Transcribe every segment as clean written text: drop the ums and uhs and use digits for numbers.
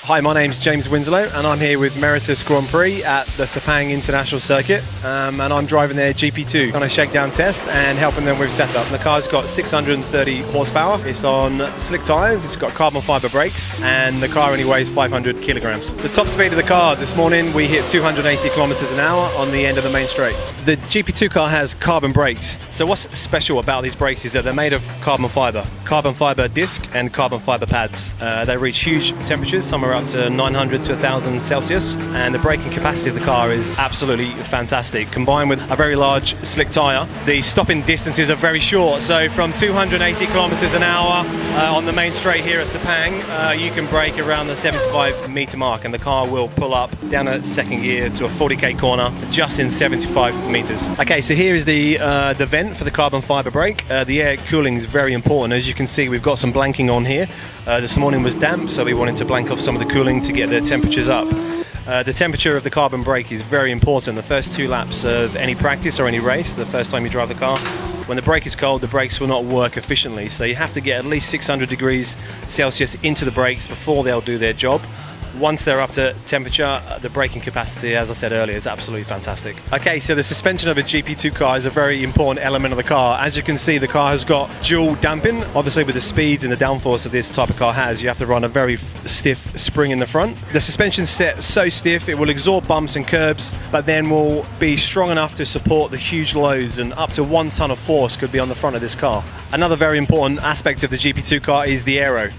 Hi, my name's James Winslow and I'm here with Meritus Grand Prix at the Sepang International Circuit, and I'm driving their GP2 on a shakedown test and helping them with setup. The car's got 630 horsepower, it's on slick tyres, it's got carbon fibre brakes, and the car only weighs 500 kilograms. The top speed of the car this morning, we hit 280 kilometers an hour on the end of the main straight. The GP2 car has carbon brakes. So what's special about these brakes is that they're made of carbon fibre disc and carbon fibre pads. They reach huge temperatures, somewhere up to 900 to 1000 Celsius, and the braking capacity of the car is absolutely fantastic. Combined with a very large slick tyre, the stopping distances are very short. So from 280 kilometers an hour on the main straight here at Sepang, you can brake around the 75 meter mark, and the car will pull up down a second gear to a 40k corner just in 75 meters. Okay, so here is the vent for the carbon fibre brake. The air cooling is very important. As you can see, we've got some blanking on here. This morning was damp, so we wanted to blank off some of the cooling to get the temperatures up. The temperature of the carbon brake is very important. The first 2 laps of any practice or any race, the first time you drive the car, when the brake is cold, the brakes will not work efficiently. So you have to get at least 600 degrees Celsius into the brakes before they'll do their job. Once they're up to temperature, the braking capacity, as I said earlier, is absolutely fantastic. Okay, so the suspension of a GP2 car is a very important element of the car. As you can see, the car has got dual damping. Obviously, with the speeds and the downforce that this type of car has, you have to run a very stiff spring in the front. The suspension's set so stiff, it will absorb bumps and curbs, but then will be strong enough to support the huge loads, and up to 1 ton of force could be on the front of this car. Another very important aspect of the GP2 car is the aero.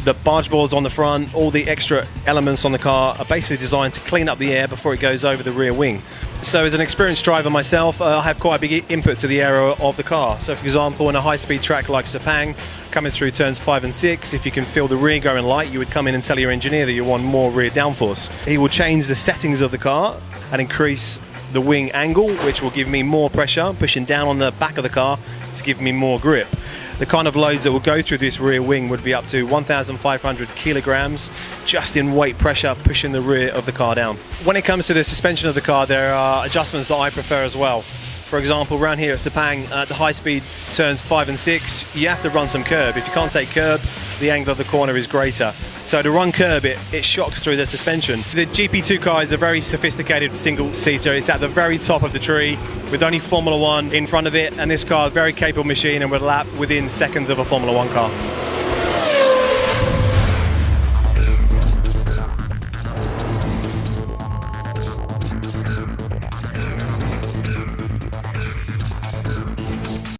The barge boards on the front, all the extra elements on the car are basically designed to clean up the air before it goes over the rear wing. So as an experienced driver myself, I have quite a big input to the aero of the car. So for example, on a high-speed track like Sepang, coming through turns 5 and 6, if you can feel the rear going light, you would come in and tell your engineer that you want more rear downforce. He will change the settings of the car and increase the wing angle, which will give me more pressure, pushing down on the back of the car to give me more grip. The kind of loads that will go through this rear wing would be up to 1,500 kilograms just in weight pressure, pushing the rear of the car down. When it comes to the suspension of the car, there are adjustments that I prefer as well. For example, around here at Sepang, the high speed turns 5 and 6, you have to run some curb. If you can't take curb, the angle of the corner is greater. So to run curb, it shocks through the suspension. The GP2 car is a very sophisticated single-seater. It's at the very top of the tree with only Formula 1 in front of it, and this car is a very capable machine and would lap within seconds of a Formula 1 car.